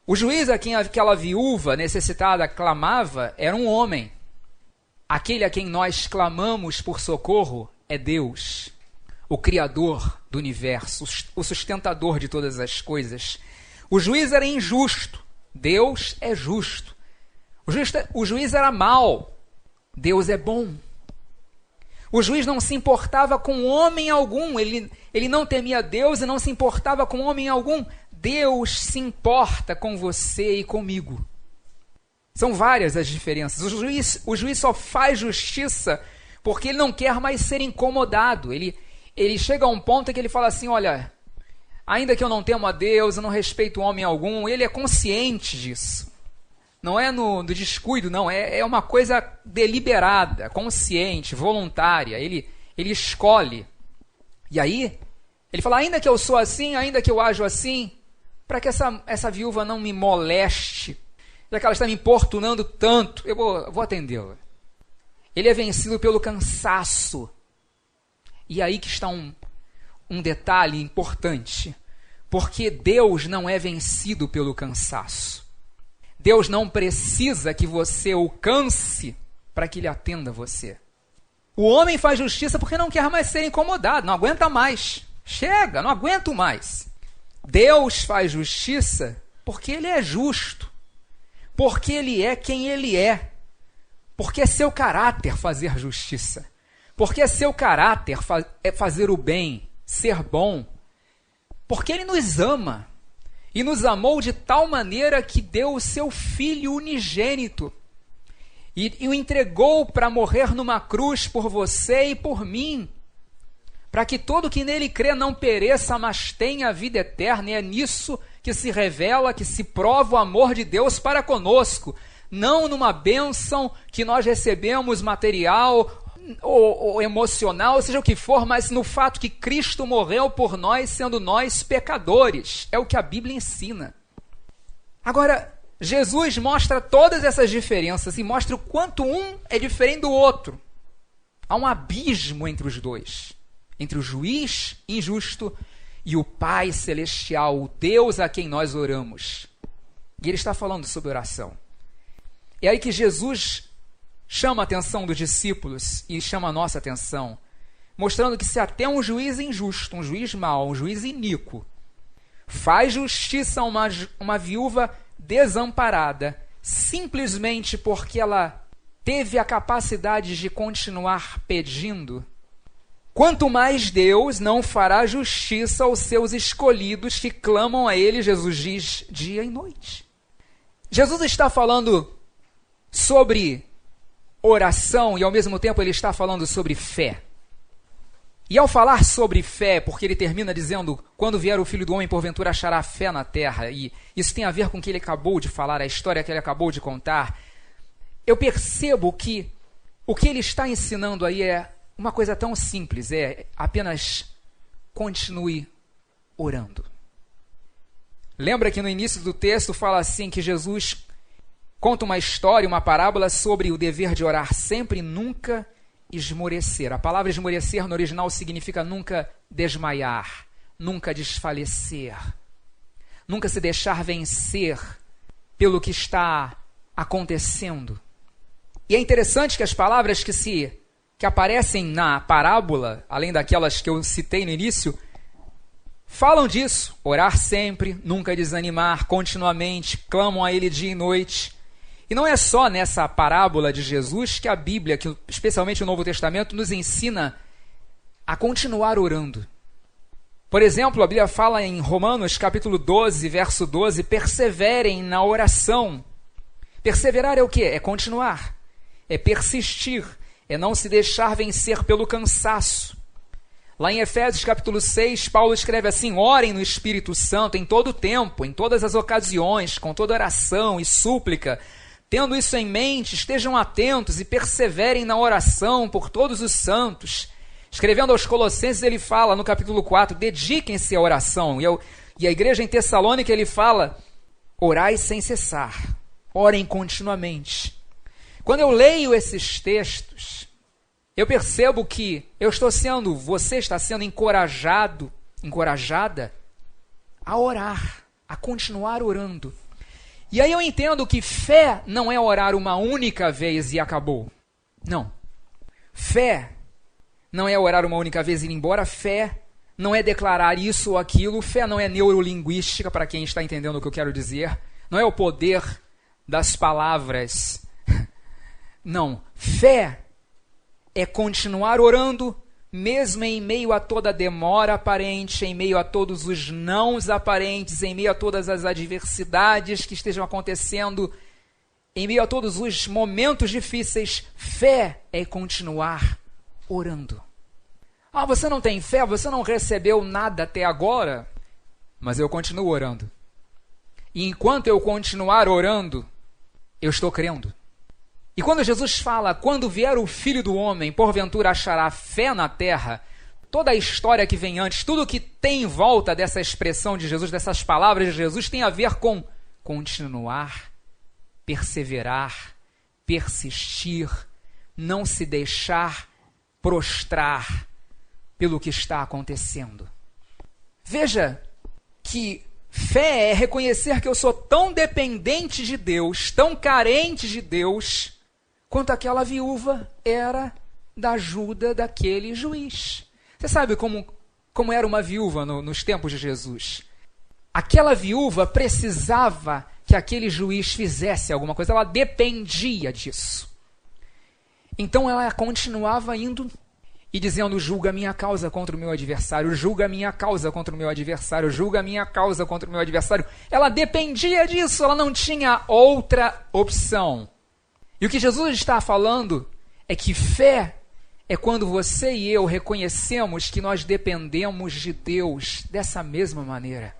O juiz a quem aquela viúva necessitada clamava era um homem. Aquele a quem nós clamamos por socorro é Deus, o Criador do universo, o sustentador de todas as coisas. O juiz era injusto, Deus é justo. O juiz era mau, Deus é bom. O juiz não se importava com homem algum, ele não temia Deus e não se importava com homem algum. Deus se importa com você e comigo. São várias as diferenças. O juiz só faz justiça porque ele não quer mais ser incomodado. Ele chega a um ponto em que ele fala assim, olha, ainda que eu não temo a Deus, eu não respeito homem algum, ele é consciente disso. Não é no descuido, não, é uma coisa deliberada, consciente, voluntária, ele escolhe. E aí, ele fala, ainda que eu sou assim, ainda que eu ajo assim, para que essa viúva não me moleste, já que ela está me importunando tanto, eu vou atendê-la. Ele é vencido pelo cansaço. E aí que está um detalhe importante, porque Deus não é vencido pelo cansaço. Deus não precisa que você o canse para que ele atenda você. O homem faz justiça porque não quer mais ser incomodado, não aguenta mais. Chega, não aguento mais. Deus faz justiça porque ele é justo, porque ele é quem ele é, porque é seu caráter fazer justiça, porque é seu caráter fazer o bem, ser bom, porque ele nos ama. E nos amou de tal maneira que deu o seu Filho unigênito e o entregou para morrer numa cruz por você e por mim, para que todo que nele crê não pereça, mas tenha a vida eterna. E é nisso que se revela, que se prova o amor de Deus para conosco, não numa bênção que nós recebemos material ou emocional, seja o que for, mas no fato que Cristo morreu por nós, sendo nós pecadores. É o que a Bíblia ensina. Agora, Jesus mostra todas essas diferenças e mostra o quanto um é diferente do outro. Há um abismo entre os dois, entre o juiz injusto e o Pai celestial, o Deus a quem nós oramos. E ele está falando sobre oração. É aí que Jesus chama a atenção dos discípulos e chama a nossa atenção, mostrando que se até um juiz injusto, um juiz mau, um juiz iníquo, faz justiça a uma viúva desamparada, simplesmente porque ela teve a capacidade de continuar pedindo, quanto mais Deus não fará justiça aos seus escolhidos que clamam a Ele, Jesus diz, dia e noite. Jesus está falando sobre oração e ao mesmo tempo ele está falando sobre fé. E ao falar sobre fé, porque ele termina dizendo, quando vier o Filho do Homem, porventura achará fé na terra, e isso tem a ver com o que ele acabou de falar, a história que ele acabou de contar, eu percebo que o que ele está ensinando aí é uma coisa tão simples, é apenas continue orando. Lembra que no início do texto fala assim que Jesus conta uma história, uma parábola sobre o dever de orar sempre e nunca esmorecer. A palavra esmorecer no original significa nunca desmaiar, nunca desfalecer, nunca se deixar vencer pelo que está acontecendo. E é interessante que as palavras que aparecem na parábola, além daquelas que eu citei no início, falam disso. Orar sempre, nunca desanimar, continuamente, clamam a Ele dia e noite. E não é só nessa parábola de Jesus que a Bíblia, que especialmente o Novo Testamento, nos ensina a continuar orando. Por exemplo, a Bíblia fala em Romanos capítulo 12, verso 12, perseverem na oração. Perseverar é o quê? É continuar, é persistir, é não se deixar vencer pelo cansaço. Lá em Efésios capítulo 6, Paulo escreve assim, orem no Espírito Santo em todo o tempo, em todas as ocasiões, com toda oração e súplica. Tendo isso em mente, estejam atentos e perseverem na oração por todos os santos. Escrevendo aos Colossenses, ele fala no capítulo 4, dediquem-se à oração. E a igreja em Tessalônica, ele fala, orai sem cessar, orem continuamente. Quando eu leio esses textos, eu percebo que você está sendo encorajada a orar, a continuar orando. E aí eu entendo que fé não é orar uma única vez e acabou. Não. Fé não é orar uma única vez e ir embora. Fé não é declarar isso ou aquilo. Fé não é neurolinguística, para quem está entendendo o que eu quero dizer. Não é o poder das palavras. Não. Fé é continuar orando, mesmo em meio a toda demora aparente, em meio a todos os nãos aparentes, em meio a todas as adversidades que estejam acontecendo, em meio a todos os momentos difíceis. Fé é continuar orando. Ah, você não tem fé, você não recebeu nada até agora, mas eu continuo orando. E enquanto eu continuar orando, eu estou crendo. E quando Jesus fala, quando vier o Filho do Homem, porventura achará fé na terra, toda a história que vem antes, tudo que tem em volta dessa expressão de Jesus, dessas palavras de Jesus, tem a ver com continuar, perseverar, persistir, não se deixar prostrar pelo que está acontecendo. Veja que fé é reconhecer que eu sou tão dependente de Deus, tão carente de Deus, quanto aquela viúva era da ajuda daquele juiz. Você sabe como era uma viúva nos tempos de Jesus? Aquela viúva precisava que aquele juiz fizesse alguma coisa, ela dependia disso. Então ela continuava indo e dizendo, julga a minha causa contra o meu adversário, julga a minha causa contra o meu adversário, julga a minha causa contra o meu adversário. Ela dependia disso, ela não tinha outra opção. E o que Jesus está falando é que fé é quando você e eu reconhecemos que nós dependemos de Deus dessa mesma maneira.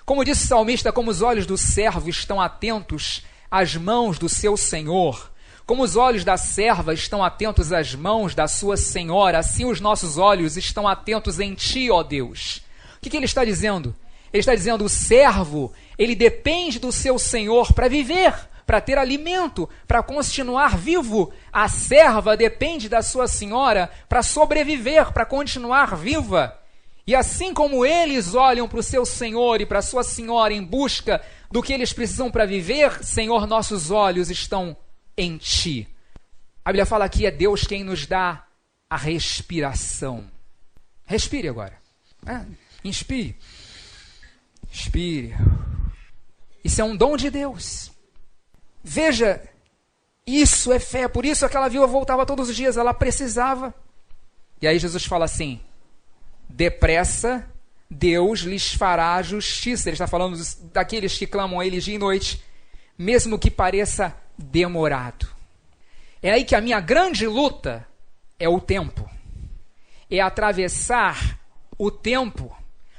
Como disse o salmista, como os olhos do servo estão atentos às mãos do seu Senhor, como os olhos da serva estão atentos às mãos da sua senhora, assim os nossos olhos estão atentos em ti, ó Deus. O que ele está dizendo? Ele está dizendo, o servo, ele depende do seu Senhor para viver, para ter alimento, para continuar vivo. A serva depende da sua senhora para sobreviver, para continuar viva. E assim como eles olham para o seu Senhor e para a sua senhora em busca do que eles precisam para viver, Senhor, nossos olhos estão em ti. A Bíblia fala que é Deus quem nos dá a respiração. Respire agora. Inspire. Expire. Isso é um dom de Deus. Veja, isso é fé. Por isso aquela viúva voltava todos os dias, ela precisava. E aí Jesus fala assim, depressa Deus lhes fará justiça. Ele está falando daqueles que clamam a ele dia e noite, mesmo que pareça demorado. É aí que a minha grande luta é o tempo. É atravessar o tempo.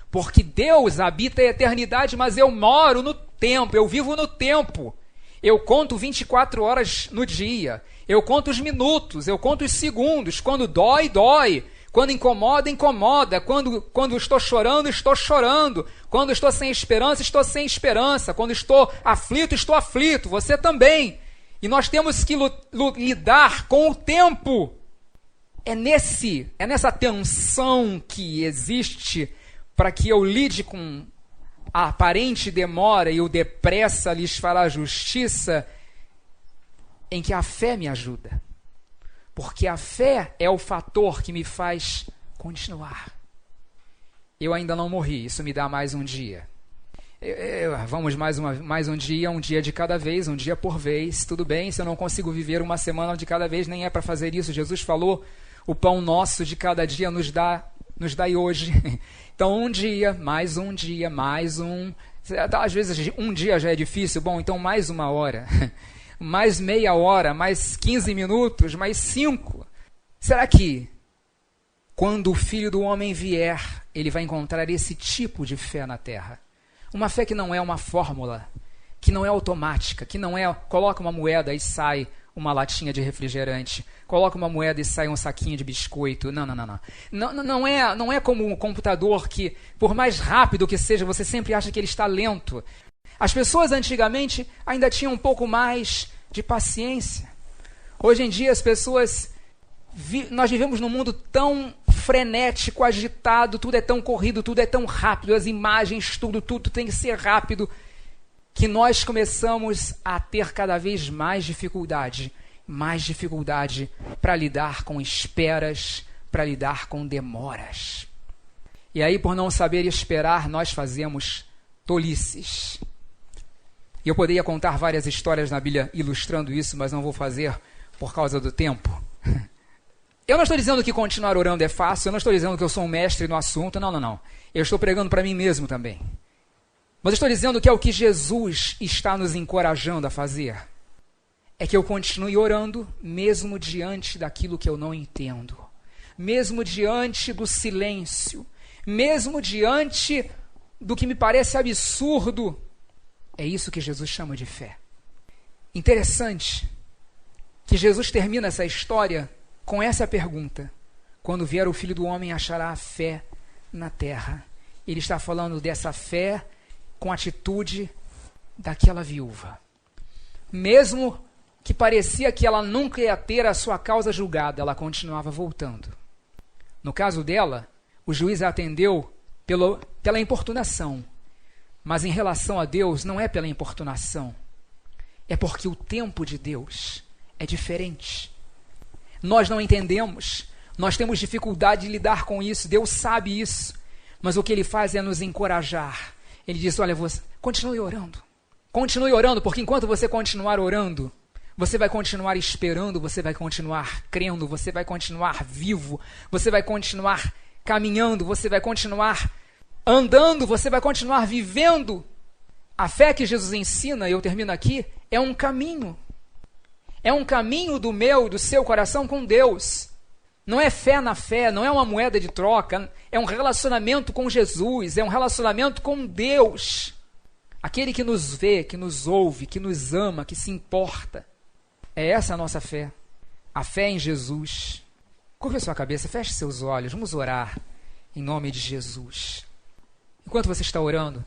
Porque Deus habita a eternidade, mas eu moro no tempo, eu vivo no tempo. Eu conto 24 horas no dia. Eu conto os minutos, eu conto os segundos. Quando dói, dói. Quando incomoda, incomoda. Quando estou chorando, estou chorando. Quando estou sem esperança, estou sem esperança. Quando estou aflito. Você também. E nós temos que lidar com o tempo. É nessa tensão que existe para que eu lide com a aparente demora e o depressa lhes fará justiça, em que a fé me ajuda. Porque a fé é o fator que me faz continuar. Eu ainda não morri, isso me dá mais um dia. Vamos mais um dia de cada vez, um dia por vez. Tudo bem, se eu não consigo viver uma semana de cada vez, nem é para fazer isso. Jesus falou, o pão nosso de cada dia nos dai hoje. Então um dia, mais um. Às vezes um dia já é difícil, bom, então mais uma hora. Mais meia hora, mais 15 minutos, mais 5. Será que quando o Filho do Homem vier, ele vai encontrar esse tipo de fé na terra? Uma fé que não é uma fórmula, que não é automática, que não é coloca uma moeda e sai uma latinha de refrigerante, coloca uma moeda e sai um saquinho de biscoito. Não. Não é como um computador que, por mais rápido que seja, você sempre acha que ele está lento. As pessoas antigamente ainda tinham um pouco mais de paciência. Hoje em dia as pessoas... Nós vivemos num mundo tão frenético, agitado, tudo é tão corrido, tudo é tão rápido, as imagens, tudo tem que ser rápido. que nós começamos a ter cada vez mais dificuldade para lidar com esperas, para lidar com demoras. E aí, por não saber esperar, nós fazemos tolices. E eu poderia contar várias histórias na Bíblia ilustrando isso, mas não vou fazer por causa do tempo. Eu não estou dizendo que continuar orando é fácil, eu não estou dizendo que eu sou um mestre no assunto, não. Eu estou pregando para mim mesmo também. Mas eu estou dizendo que é o que Jesus está nos encorajando a fazer. É que eu continue orando, mesmo diante daquilo que eu não entendo. Mesmo diante do silêncio. Mesmo diante do que me parece absurdo. É isso que Jesus chama de fé. Interessante que Jesus termina essa história com essa pergunta: quando vier o Filho do Homem, achará a fé na terra? Ele está falando dessa fé com a atitude daquela viúva. Mesmo que parecia que ela nunca ia ter a sua causa julgada, ela continuava voltando. No caso dela, o juiz a atendeu pela importunação. Mas em relação a Deus, não é pela importunação. É porque o tempo de Deus é diferente. Nós não entendemos, nós temos dificuldade de lidar com isso, Deus sabe isso, mas o que Ele faz é nos encorajar. Ele diz: olha, você continue orando, porque enquanto você continuar orando, você vai continuar esperando, você vai continuar crendo, você vai continuar vivo, você vai continuar caminhando, você vai continuar andando, você vai continuar vivendo. A fé que Jesus ensina, e eu termino aqui, é um caminho. É um caminho do seu coração com Deus. Não é fé na fé, não é uma moeda de troca, é um relacionamento com Jesus, é um relacionamento com Deus. Aquele que nos vê, que nos ouve, que nos ama, que se importa. É essa a nossa fé. A fé em Jesus. Curva a sua cabeça, feche seus olhos, vamos orar em nome de Jesus. Enquanto você está orando,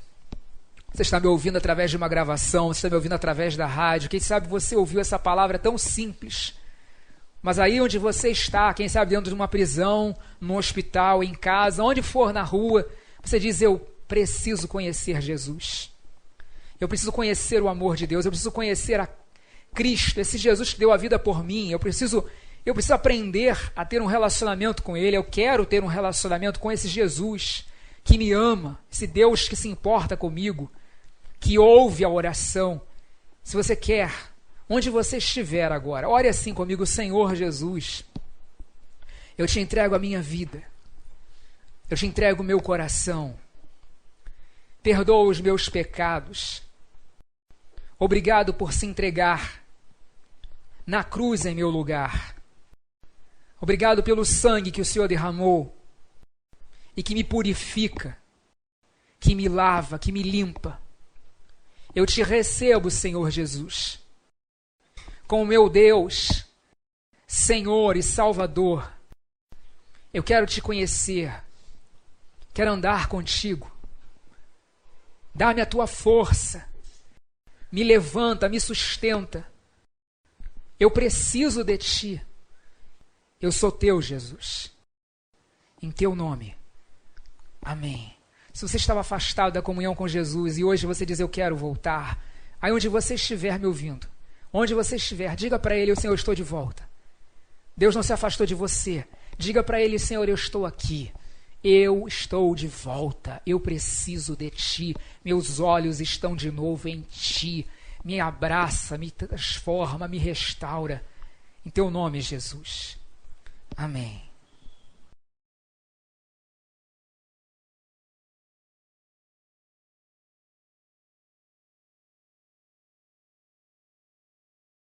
você está me ouvindo através de uma gravação, você está me ouvindo através da rádio, quem sabe você ouviu essa palavra tão simples. Mas aí onde você está, quem sabe dentro de uma prisão, num hospital, em casa, onde for na rua, você diz: eu preciso conhecer Jesus. Eu preciso conhecer o amor de Deus, eu preciso conhecer a Cristo, esse Jesus que deu a vida por mim. Eu preciso aprender a ter um relacionamento com Ele. Eu quero ter um relacionamento com esse Jesus que me ama, esse Deus que se importa comigo, que ouve a oração. Se você quer, onde você estiver agora, ore assim comigo: Senhor Jesus, eu te entrego a minha vida, eu te entrego o meu coração, perdoa os meus pecados, obrigado por se entregar na cruz em meu lugar, obrigado pelo sangue que o Senhor derramou e que me purifica, que me lava, que me limpa. Eu te recebo, Senhor Jesus, como meu Deus, Senhor e Salvador. Eu quero te conhecer, quero andar contigo. Dá-me a tua força, me levanta, me sustenta. Eu preciso de ti. Eu sou teu, Jesus. Em teu nome. Amém. Se você estava afastado da comunhão com Jesus e hoje você diz: eu quero voltar, aí onde você estiver me ouvindo, onde você estiver, diga para Ele: Senhor, eu estou de volta. Deus não se afastou de você. Diga para Ele: Senhor, eu estou aqui. Eu estou de volta. Eu preciso de Ti. Meus olhos estão de novo em Ti. Me abraça, me transforma, me restaura. Em Teu nome, Jesus. Amém.